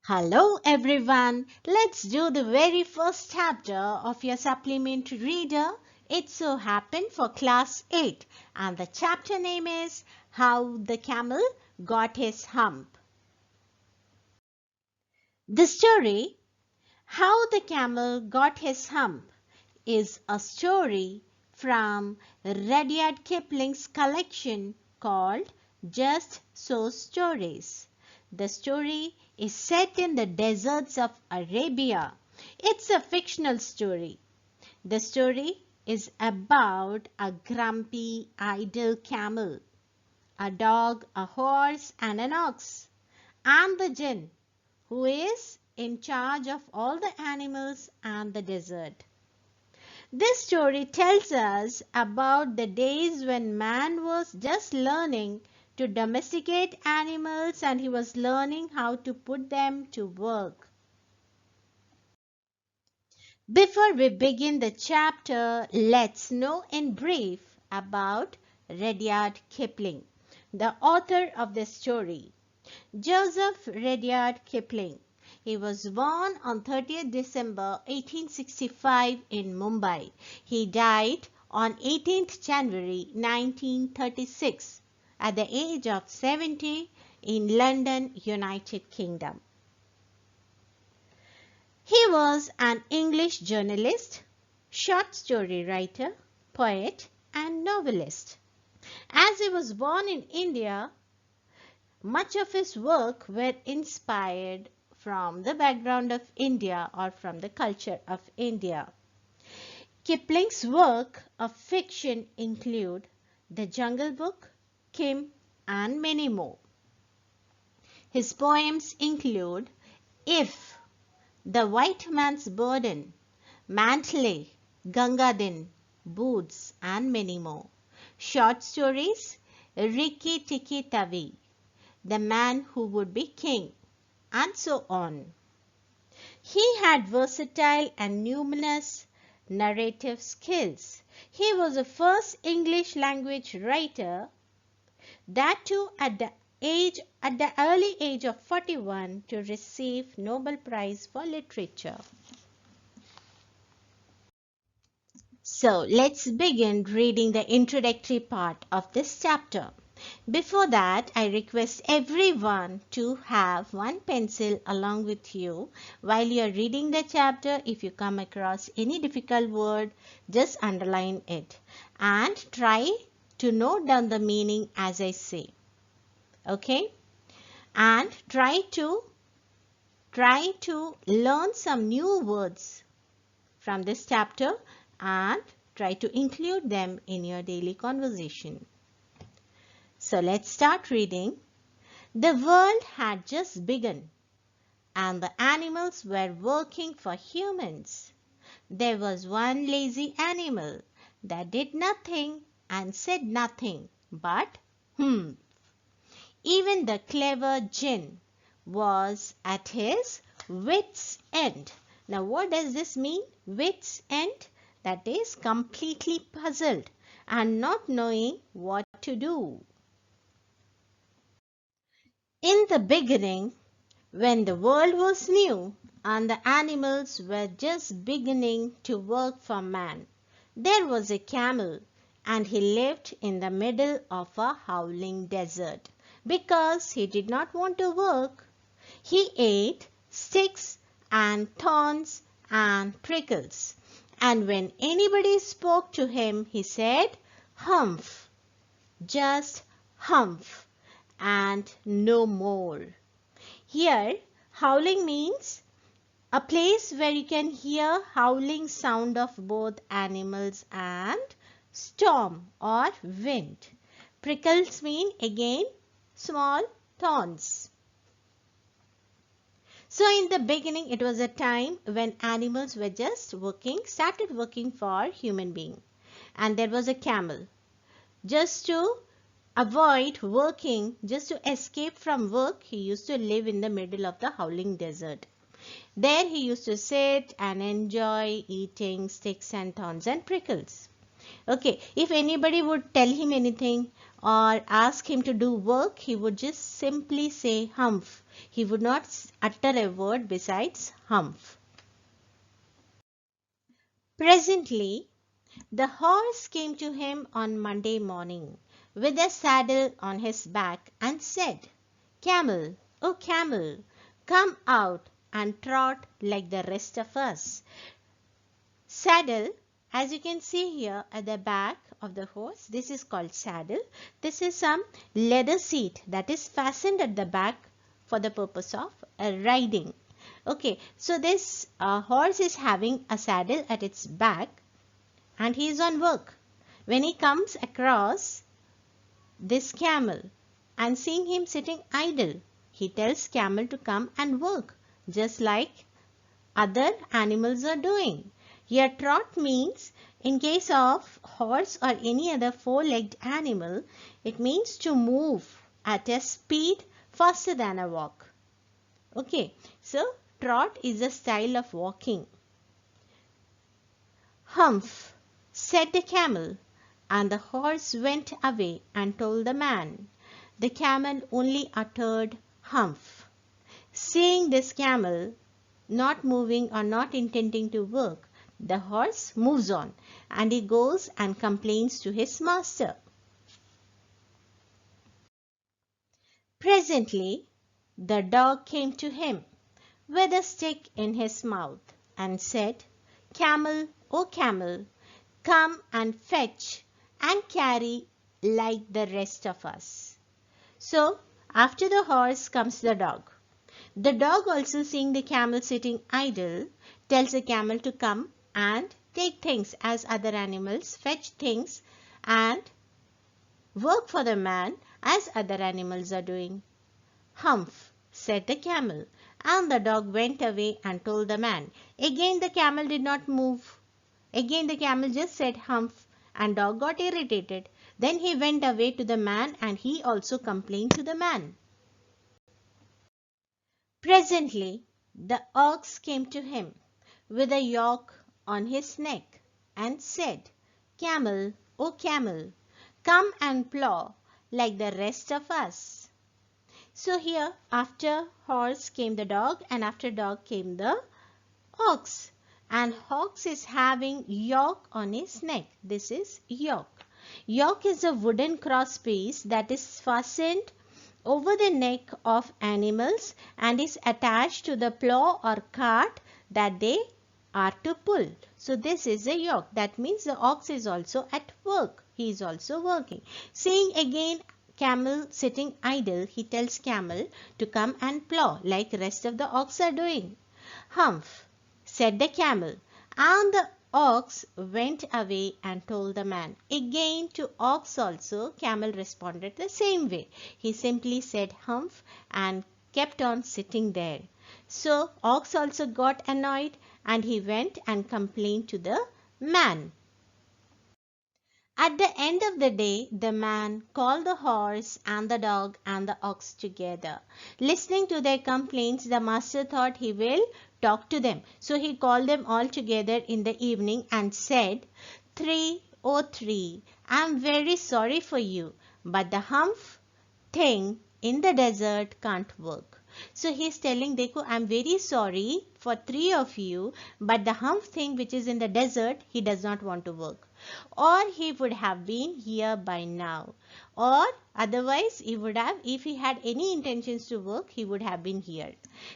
Hello everyone. Let's do the very first chapter of your supplementary reader. It so happened for class 8 and the chapter name is How the Camel Got His Hump. The story How the Camel Got His Hump is a story from Rudyard Kipling's collection called Just So Stories. The story is set in the deserts of Arabia. It's a fictional story. The story is about a grumpy, idle camel, a dog, a horse, and an ox, and the jinn, who is in charge of all the animals and the desert. This story tells us about the days when man was just learning to domesticate animals and he was learning how to put them to work. Before we begin the chapter, let's know in brief about Rudyard Kipling, the author of the story. Joseph Rudyard Kipling. He was born on 30th December 1865 in Mumbai. He died on 18th January 1936 at the age of 70 in London, United Kingdom. He was an English journalist, short story writer, poet, and novelist. As he was born in India, much of his work were inspired from the background of India or from the culture of India. Kipling's work of fiction include The Jungle Book, Kim, and many more. His poems include If, The White Man's Burden, Mantley, Gangadin, Boots, and many more. Short stories, Rikki Tikki Tavi, The Man Who Would Be King, and so on. He had versatile and numerous narrative skills. He was the first English language writer, that too at the early age of 41, to receive Nobel Prize for Literature. So let's begin reading the introductory part of this chapter. Before that, I request everyone to have one pencil along with you while you are reading the chapter. If you come across any difficult word, just underline it and try to note down the meaning as I say. Okay? And try to learn some new words from this chapter and try to include them in your daily conversation. So let's start reading. The world had just begun and the animals were working for humans. There was one lazy animal that did nothing and said nothing but humph. Even the clever jinn was at his wits' end. Now what does this mean? Wits' end? That is completely puzzled and not knowing what to do. In the beginning, when the world was new and the animals were just beginning to work for man, there was a camel and he lived in the middle of a howling desert because he did not want to work. He ate sticks and thorns and prickles, and when anybody spoke to him, he said, "Humph," just humph, and no more. Here, howling means a place where you can hear howling sound of both animals and storm or wind. Prickles mean again small thorns. So in the beginning, it was a time when animals were just started working for human being. And there was a camel. Just to avoid working, just to escape from work, he used to live in the middle of the howling desert. There he used to sit and enjoy eating sticks and thorns and prickles. Okay, if anybody would tell him anything or ask him to do work, he would just simply say hump. He would not utter a word besides hump. Presently, the horse came to him on Monday morning with a saddle on his back and said, "Camel, oh camel, come out and trot like the rest of us." Saddle, as you can see here at the back of the horse, this is called saddle. This is some leather seat that is fastened at the back for the purpose of riding. Okay, so this horse is having a saddle at its back and he is on work. When he comes across this camel and seeing him sitting idle, he tells camel to come and work just like other animals are doing. Here trot means in case of horse or any other four-legged animal, it means to move at a speed faster than a walk. Okay, so trot is a style of walking. "Humph," said the camel, and the horse went away and told the man. The camel only uttered humph. Seeing this camel not moving or not intending to work, the horse moves on and he goes and complains to his master. Presently, the dog came to him with a stick in his mouth and said, "Camel, oh camel, come and fetch and carry like the rest of us." So, after the horse comes the dog. The dog, also seeing the camel sitting idle, tells the camel to come and take things as other animals, fetch things and work for the man as other animals are doing. "Humph," said the camel, and the dog went away and told the man. Again the camel did not move. Again the camel just said humph and dog got irritated. Then he went away to the man and he also complained to the man. Presently, the ox came to him with a yoke on his neck and said, "Camel, oh camel, come and plow like the rest of us." So here after horse came the dog and after dog came the ox. And ox is having yoke on his neck. This is yoke. Yoke is a wooden cross piece that is fastened over the neck of animals and is attached to the plow or cart that they are to pull. So this is a yoke. That means the ox is also at work. He is also working. Seeing again camel sitting idle, he tells camel to come and plow like rest of the ox are doing. "Humph," said the camel, and the ox went away and told the man. Again to ox also camel responded the same way. He simply said humph and kept on sitting there. So ox also got annoyed and he went and complained to the man. At the end of the day, the man called the horse and the dog and the ox together. Listening to their complaints, the master thought he will talk to them. So he called them all together in the evening and said, "Three, oh three, I am very sorry for you, but the humph thing in the desert can't work." So he is telling Dekho, "I am very sorry for three of you, but the humph thing which is in the desert, he does not want to work. Or he would have been here by now. Or otherwise he would have, if he had any intentions to work, he would have been here.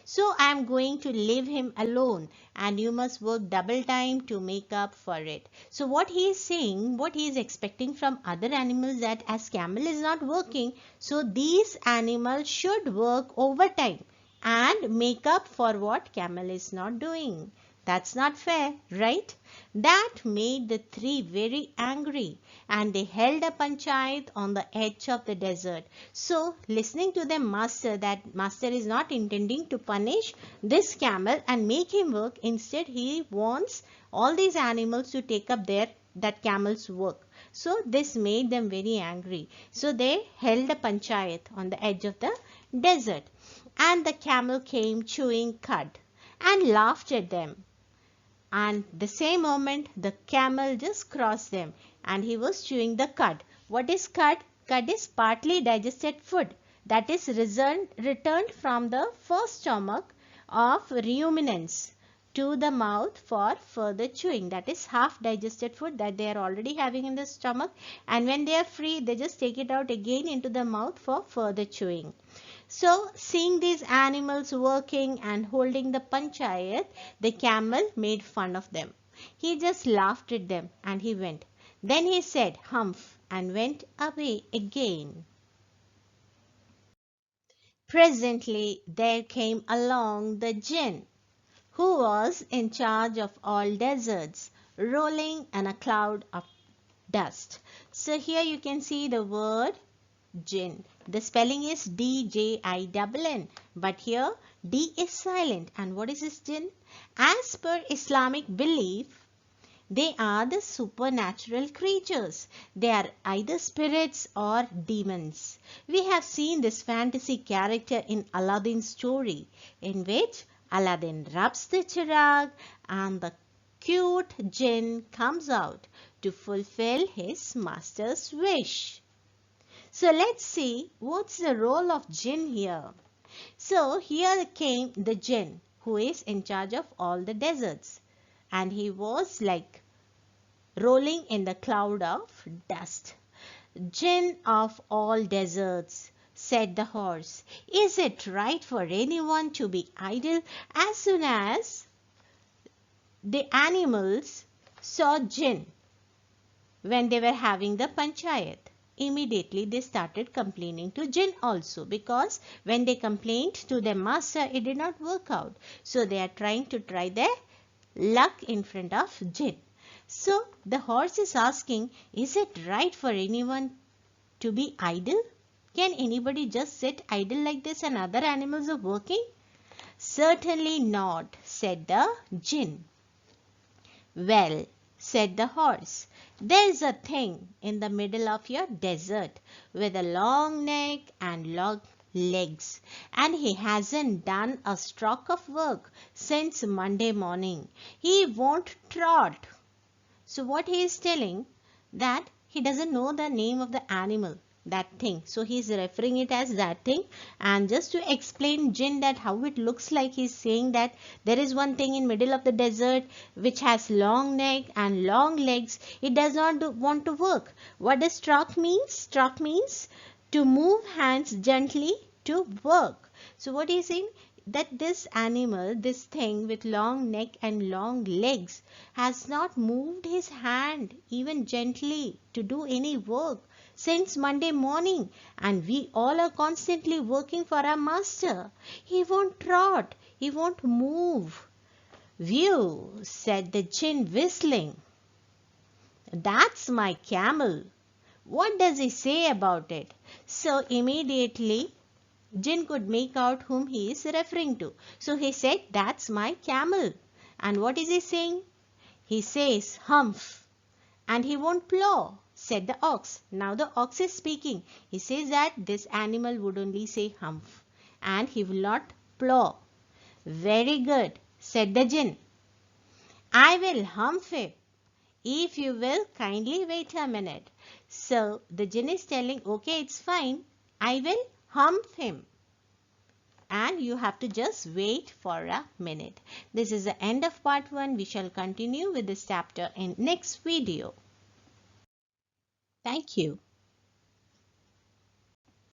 So I am going to leave him alone and you must work double time to make up for it." So what he is saying, what he is expecting from other animals, that as camel is not working, so these animals should work overtime and make up for what camel is not doing. That's not fair, right? That made the three very angry and they held a panchayat on the edge of the desert. So listening to their master, that master is not intending to punish this camel and make him work. Instead he wants all these animals to take up that camel's work. So this made them very angry. So they held a panchayat on the edge of the desert. And the camel came chewing cud and laughed at them. And the same moment the camel just crossed them and he was chewing the cud. What is cud? cud is partly digested food that is returned from the first stomach of ruminants to the mouth for further chewing. That is half digested food that they are already having in the stomach, and when they are free they just take it out again into the mouth for further chewing. So seeing these animals working and holding the panchayat, the camel made fun of them. He just laughed at them and he went. Then he said humph and went away again. Presently there came along the jinn, who was in charge of all deserts, rolling in a cloud of dust. So here you can see the word jinn. The spelling is D-J-I-N-N, but here D is silent. And what is this jinn? As per Islamic belief, they are the supernatural creatures. They are either spirits or demons. We have seen this fantasy character in Aladdin's story, in which Aladdin rubs the chirag and the cute jinn comes out to fulfill his master's wish. So let's see what's the role of jinn here. So here came the jinn who is in charge of all the deserts, and he was like rolling in the cloud of dust. Jinn of all deserts, said the horse, is it right for anyone to be idle? As soon as the animals saw jinn when they were having the panchayat, immediately they started complaining to jinn also, because when they complained to their master, it did not work out. So they are trying to try their luck in front of jinn. So the horse is asking, is it right for anyone to be idle? Can anybody just sit idle like this and other animals are working? Certainly not, said the jinn. Well, said the horse, there is a thing in the middle of your desert with a long neck and long legs, and he hasn't done a stroke of work since Monday morning. He won't trot. So what he is telling, that he doesn't know the name of the animal, that thing. So he is referring it as that thing. And just to explain jinn that how it looks like, he is saying that there is one thing in middle of the desert which has long neck and long legs. It does not want to work. What does stroke means? Stroke means to move hands gently to work. So what he is saying, that this animal, this thing with long neck and long legs, has not moved his hand even gently to do any work since Monday morning, and we all are constantly working for our master. He won't trot, he won't move. Whew, said the jinn, whistling. That's my camel. What does he say about it? So immediately jinn could make out whom he is referring to. So he said, that's my camel. And what is he saying? He says, humph, and he won't plow, said the ox. Now the ox is speaking. He says that this animal would only say humph, and he will not plow. Very good, said the jinn. I will humph him, if you will kindly wait a minute. So the jinn is telling, okay, it's fine, I will humph him, and you have to just wait for a minute. This is the end of part 1. We shall continue with this chapter in next video. Thank you.